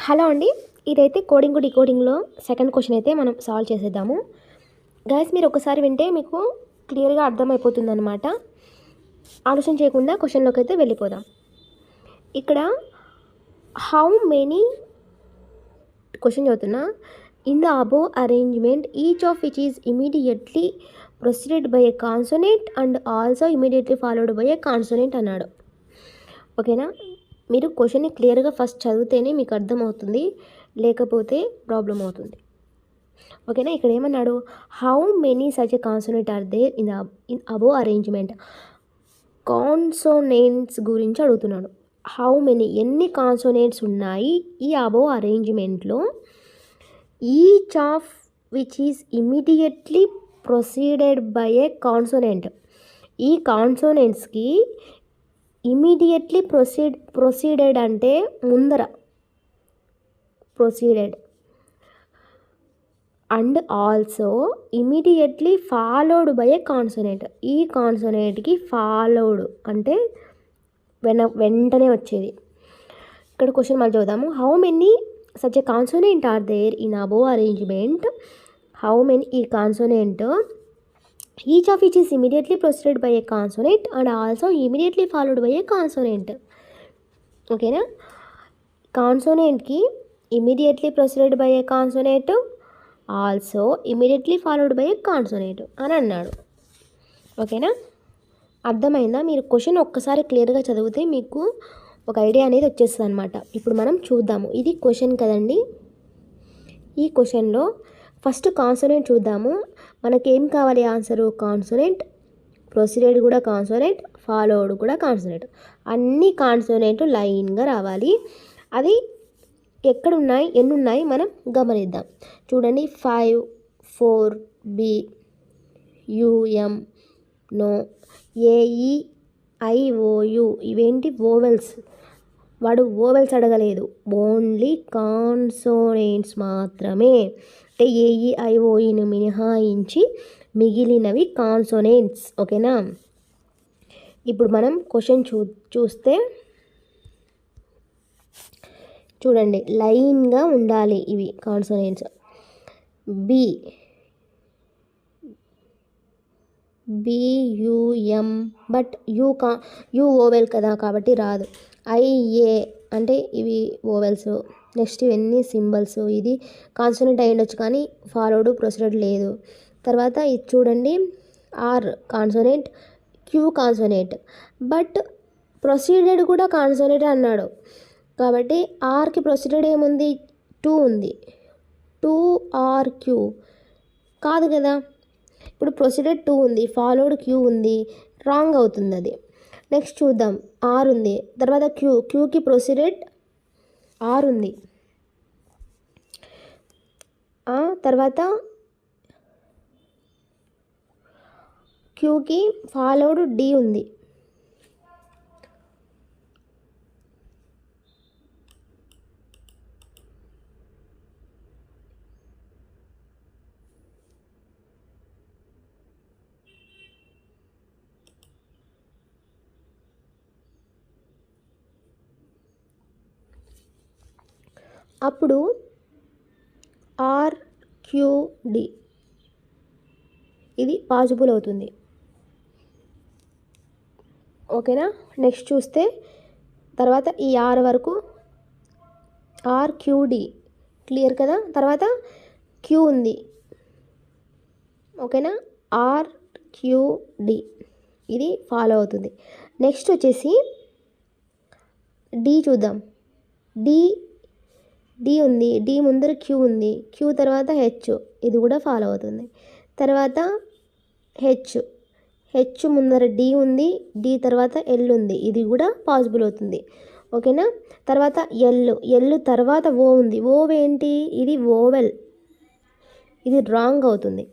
Hello అండి. ఇదైతే coding డీకోడింగ్‌లో second question అయితే మనం సాల్వ్ చేసేద్దాము. గైస్ మీరు ఒకసారి వింటే మీకు క్లియర్‌గా అర్థమైపోతుందనమాట. ఆలోచన చేయకుండా క్వెషన్‌లోకి అయితే వెళ్ళిపోదాం. ఇక్కడ హౌ మెనీ క్వెషన్ చదువుతున్నా. In the above arrangement each of which is immediately proceeded by a consonant and also immediately followed by a consonant అన్నాడు. ఓకేనా? మీరు క్వెషన్ని క్లియర్గా ఫస్ట్ చదివితేనే మీకు అర్థమవుతుంది, లేకపోతే ప్రాబ్లం అవుతుంది. ఓకేనా? ఇక్కడ ఏమన్నాడు, how many such a consonant are there in above arrangement. Consonants గురించి అడుగుతున్నాడు. హౌ మెనీ ఎన్ని కాన్సోనెంట్స్ ఉన్నాయి ఈ అబోవ్ అరేంజ్మెంట్లో, each of which is immediately proceeded by a consonant. ఈ కాన్సోనెంట్స్కి ఇమీడియట్లీ ప్రొసీడెడ్ అంటే ముందర proceeded, and also immediately followed by a consonant. ఈ కాన్సోనెంట్కి ఫాలోడ్ అంటే వెంటనే వచ్చేది. ఇక్కడ క్వశ్చన్ మళ్ళీ చూద్దాము. How many such a consonant are there in above arrangement. How many ఈ consonant each of which is immediately proceeded by a consonant and also immediately followed by a consonant. ఓకేనా? కాన్సోనెంట్కి immediately proceeded by a consonant, also immediately followed by a consonant అని అన్నాడు. ఓకేనా? అర్థమైందా? మీరు question ఒక్కసారి క్లియర్గా చదివితే మీకు ఒక ఐడియా అనేది వచ్చేస్తుంది అనమాట. ఇప్పుడు మనం చూద్దాము. ఇది క్వశ్చన్ కదండి. ఈ క్వశ్చన్లో ఫస్ట్ కాన్సోనెంట్ చూద్దాము. మనకేం కావాలి ఆన్సరు? కాన్సోనెంట్, ప్రొసీడెడ్ కూడా కాన్సోనెంట్, ఫాలోడ్ కూడా కాన్సోనెంట్. అన్ని కాన్సోనెంట్ లైన్గా రావాలి. అది ఎక్కడున్నాయి, ఎన్ని ఉన్నాయి మనం గమనిద్దాం. చూడండి, 5, 4, B, U, M, no, AE, IOU ఇవేంటి? ఓవెల్స్. వాడు ఓవెల్స్ అడగలేదు, ఓన్లీ కాన్సోనెంట్స్ మాత్రమే. అంటే ఏఈ ఐఓఈని మినహాయించి మిగిలినవి కాన్సోనెంట్స్. ఓకేనా? ఇప్పుడు మనం క్వశ్చన్ చూస్తే చూడండి, లైన్గా ఉండాలి ఇవి consonants. BUM, but U vowel కదా కాబట్టి రాదు. IA అంటే ఇవి ఓవెల్స్. నెక్స్ట్ ఇవన్నీ సింబల్స్. ఇది కాన్సోనెంట్ అయి ఉండొచ్చు కానీ ఫాలోడ్ ప్రొసీడెడ్ లేదు. తర్వాత ఇది చూడండి, R consonant, Q consonant, but proceeded కూడా కాన్సోనెంట్ అన్నాడు. కాబట్టి ఆర్కి ప్రొసీడెడ్ ఏముంది? 2 ఉంది. 2RQ కాదు కదా. ఇప్పుడు ప్రొసీడెడ్ 2 ఉంది, ఫాలోడ్ Q ఉంది, రాంగ్ అవుతుంది అది. నెక్స్ట్ చూద్దాం, R ఉంది, తర్వాత Qకి ప్రొసీడెడ్ R ఉంది, తర్వాత Qకి ఫాలోడ్ D ఉంది. అప్పుడు RQD ఇది పాజిబుల్ అవుతుంది. ఓకేనా? నెక్స్ట్ చూస్తే తర్వాత ఈ R వరకు RQD క్లియర్ కదా. తర్వాత Q ఉంది. ఓకేనా? RQD ఇది ఫాలో అవుతుంది. నెక్స్ట్ వచ్చేసి D చూద్దాం. D ఉంది, D ముందర Q ఉంది, Q తర్వాత H ఇది కూడా ఫాలో అవుతుంది. తర్వాత H ముందర D ఉంది, D తర్వాత L ఉంది, ఇది కూడా పాసిబుల్ అవుతుంది. ఓకేనా? తర్వాత L తర్వాత O ఉంది. O ఏంటి? ఇది ఓవెల్, ఇది రాంగ్ అవుతుంది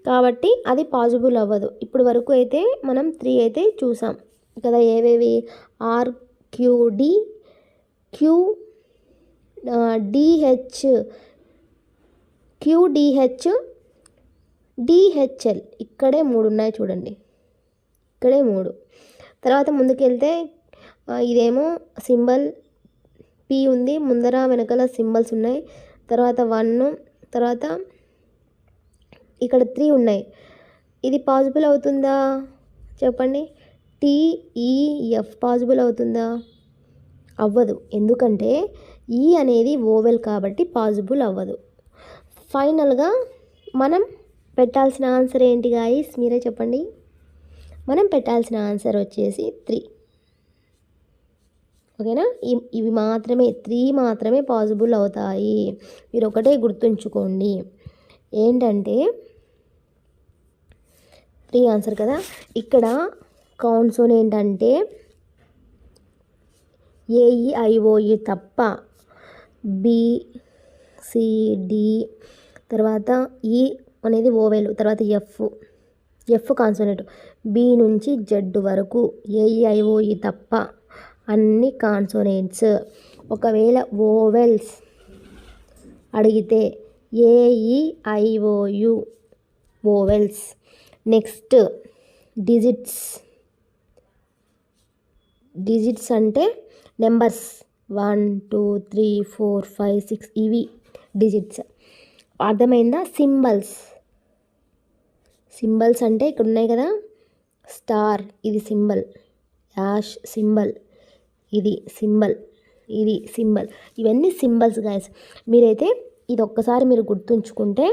కాబట్టి అది పాసిబుల్ అవ్వదు. ఇప్పుడు వరకు అయితే మనం 3 అయితే చూసాం కదా. ఏవేవి? RQD, DH, QDH, DHL. ఇక్కడే 3 ఉన్నాయి చూడండి, ఇక్కడే 3. తర్వాత ముందుకు వెళ్తే ఇదేమో సింబల్ పీ ఉంది, ముందర వెనకాల సింబల్స్ ఉన్నాయి, తర్వాత 1, తర్వాత ఇక్కడ 3 ఉన్నాయి. ఇది పాసిబుల్ అవుతుందా చెప్పండి? TEF పాసిబుల్ అవుతుందా? అవ్వదు. ఎందుకంటే ఈ అనేది ఓవెల్ కాబట్టి పాసిబుల్ అవ్వదు. ఫైనల్గా మనం పెట్టాల్సిన ఆన్సర్ ఏంటి గాయ్స్, మీరే చెప్పండి. మనం పెట్టాల్సిన ఆన్సర్ వచ్చేసి 3. ఓకేనా? ఇవి మాత్రమే 3 మాత్రమే పాసిబుల్ అవుతాయి. మీరు ఒకటే గుర్తుంచుకోండి, ఏంటంటే 3 ఆన్సర్ కదా. ఇక్కడ కాన్సోనెంట్ అంటే AEIOE తప్ప BCD, తర్వాత E అనేది ఓవెల్, తర్వాత ఎఫ్ కాన్సోనెంట్, B నుంచి Z వరకు AEIOE తప్ప అన్ని కాన్సోనెంట్స్. ఒకవేళ ఓవెల్స్ అడిగితే AEIOU ఓవెల్స్. నెక్స్ట్ డిజిట్స్ అంటే నెంబర్స్ 1 2 3 4 5 6 ఇవి డిజిట్స్. అర్థమైందా? సింబల్స్ అంటే ఇక్కడ ఉన్నాయి కదా, స్టార్ ఇది సింబల్, యాష్ సింబల్, ఇది సింబల్, ఇది సింబల్, ఇవన్నీ సింబల్స్ గైస్. మీరైతే ఇది ఒక్కసారి మీరు గుర్తుంచుకుంటే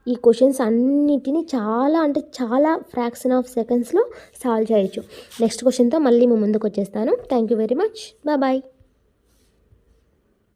ఈ క్వశ్చన్స్ అన్నిటినీ చాలా అంటే చాలా ఫ్రాక్షన్ ఆఫ్ సెకండ్స్లో సాల్వ్ చేయొచ్చు. నెక్స్ట్ క్వశ్చన్తో మళ్ళీ ముందుకు వచ్చేస్తాను. Thank you very much. Bye.